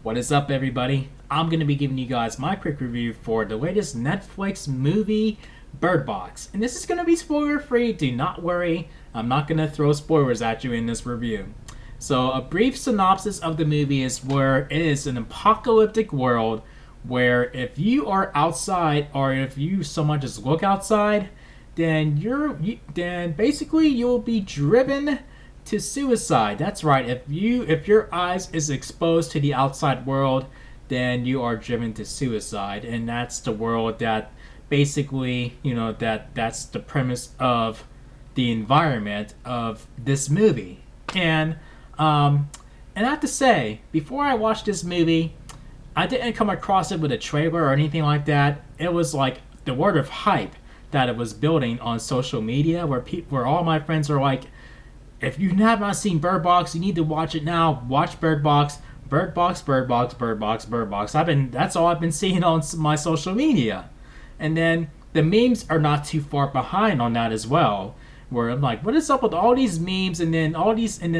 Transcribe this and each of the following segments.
What is up, everybody? I'm going to be giving you guys my quick review for the latest Netflix movie, Bird Box. And this is going to be spoiler free, do not worry. I'm not going to throw spoilers at you in this review. So, a brief synopsis of the movie is where it is an apocalyptic world where if you are outside or if you so much as look outside, then basically you'll be driven to suicide. That's right. If your eyes is exposed to the outside world, then you are driven to suicide, and that's the world that basically that's the premise of the environment of this movie. And I have to say, before I watched this movie, I didn't come across it with a trailer or anything like that. It was like the word of hype that it was building on social media, where all my friends are like, if you have not seen Bird Box, you need to watch it now. Watch Bird Box, Bird Box, Bird Box, Bird Box, Bird Box. That's all I've been seeing on my social media. And then the memes are not too far behind on that as well. Where I'm like, what is up with all these memes, and then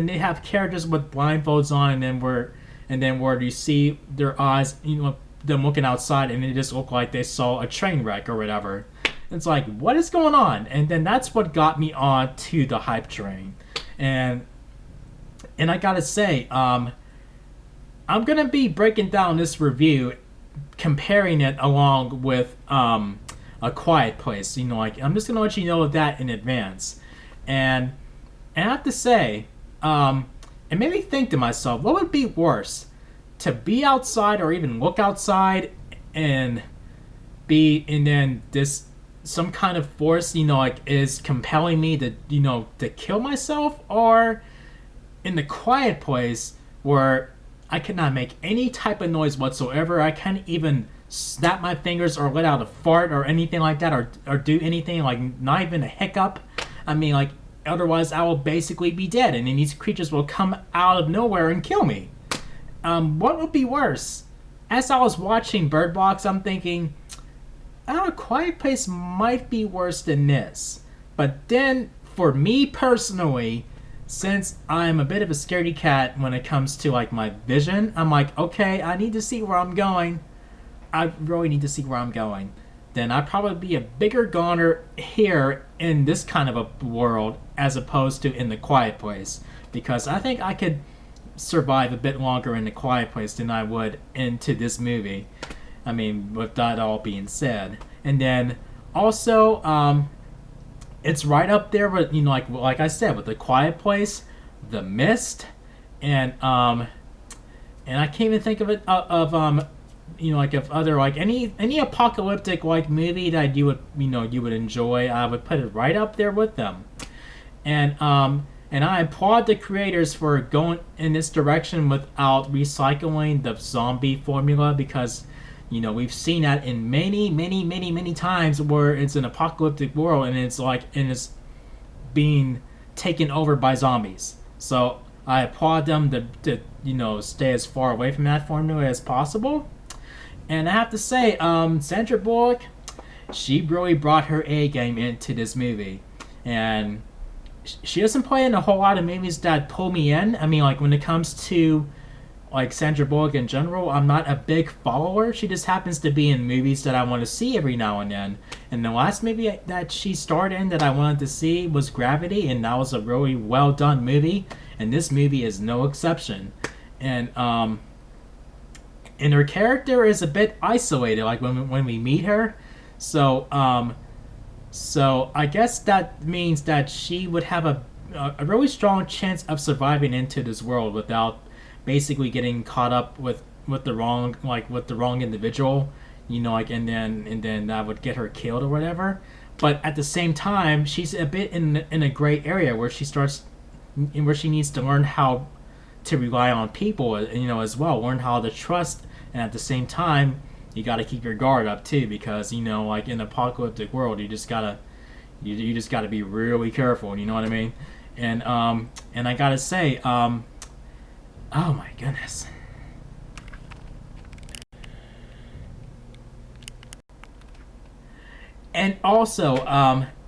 they have characters with blindfolds on, and then where you see their eyes, them looking outside, and they just look like they saw a train wreck or whatever. It's like, what is going on? And then that's what got me on to the hype train. And I gotta say, I'm gonna be breaking down this review, comparing it along with A Quiet Place. I'm just gonna let you know that in advance. And I have to say, it made me think to myself, what would be worse, to be outside or even look outside and then this some kind of force, is compelling me to kill myself, or in the quiet place where I cannot make any type of noise whatsoever. I can't even snap my fingers or let out a fart or anything like that, or do anything, like not even a hiccup. Otherwise I will basically be dead, and then these creatures will come out of nowhere and kill me. What would be worse? As I was watching Bird Box, I'm thinking, A Quiet Place might be worse than this. But then, for me personally, since I'm a bit of a scaredy cat when it comes to my vision, I'm like, okay, I need to see where I'm going. I really need to see where I'm going. Then I'd probably be a bigger goner here in this kind of a world as opposed to in the Quiet Place, because I think I could survive a bit longer in the Quiet Place than I would into this movie. With that all being said, and then also, it's right up there with like I said, with The Quiet Place, The Mist, and I can't even think of it of other any apocalyptic movie that you would enjoy. I would put it right up there with them, and I applaud the creators for going in this direction without recycling the zombie formula, because we've seen that in many times where it's an apocalyptic world and it's being taken over by zombies. So I applaud them to stay as far away from that formula as possible. And I have to say, Sandra Bullock, she really brought her A game into this movie, and she doesn't play in a whole lot of movies that pull me in. When it comes to Sandra Bullock in general, I'm not a big follower. She just happens to be in movies that I want to see every now and then. And the last movie that she starred in that I wanted to see was Gravity, and that was a really well done movie. And this movie is no exception. And her character is a bit isolated, when we meet her. So I guess that means that she would have a really strong chance of surviving into this world without basically getting caught up with the wrong individual, and then that would get her killed or whatever. But at the same time, she's a bit in a gray area where she needs to learn how to rely on people, as well, learn how to trust, and at the same time, you got to keep your guard up too, because in an apocalyptic world, you just gotta be really careful. You know what I mean? And I gotta say, oh my goodness. And also,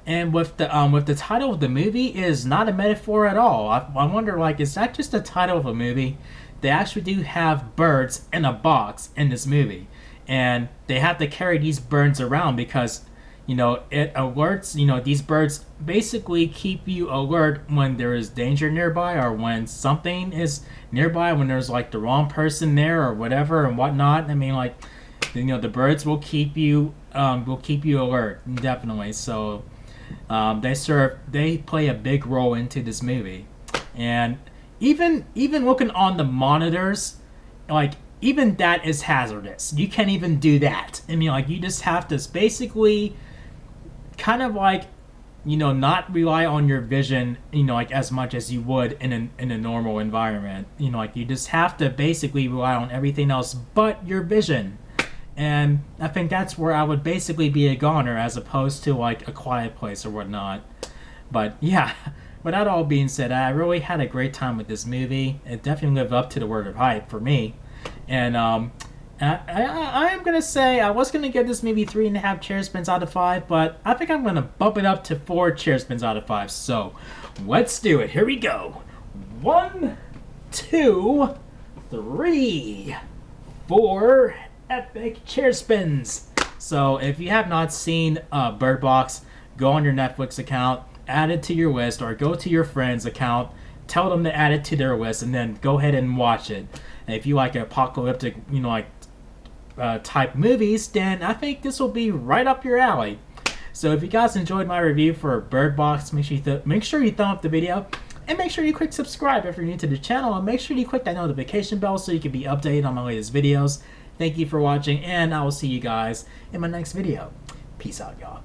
and with the title of the movie is not a metaphor at all. I wonder, is that just the title of a movie? they actually do have birds in a box in this movie, and they have to carry these birds around because it alerts. These birds basically keep you alert when there is danger nearby or when something is nearby, when there's like the wrong person there or whatever and whatnot. I mean, like, the birds will keep you alert, definitely. So they play a big role into this movie. And even looking on the monitors, like, even that is hazardous. You can't even do that. I mean, like, you just have to basically kind of like, not rely on your vision, like as much as you would in a normal environment. Like, you just have to basically rely on everything else but your vision. And I think that's where I would basically be a goner as opposed to like A Quiet Place or whatnot. But yeah, with that all being said, I really had a great time with this movie. It definitely lived up to the word of hype for me. And I am going to say I was going to give this movie 3.5 chair spins out of 5, but I think I'm going to bump it up to 4 chair spins out of 5. So let's do it. Here we go. 1, 2, 3, 4 epic chair spins. So if you have not seen Bird Box, go on your Netflix account, add it to your list, or go to your friend's account, tell them to add it to their list, and then go ahead and watch it. And if you like apocalyptic, type movies, then I think this will be right up your alley. So if you guys enjoyed my review for Bird Box, make sure you thumb up the video, and make sure you click subscribe if you're new to the channel, and make sure you click that notification bell so you can be updated on my latest videos. Thank you for watching, and I will see you guys in my next video. Peace out, y'all.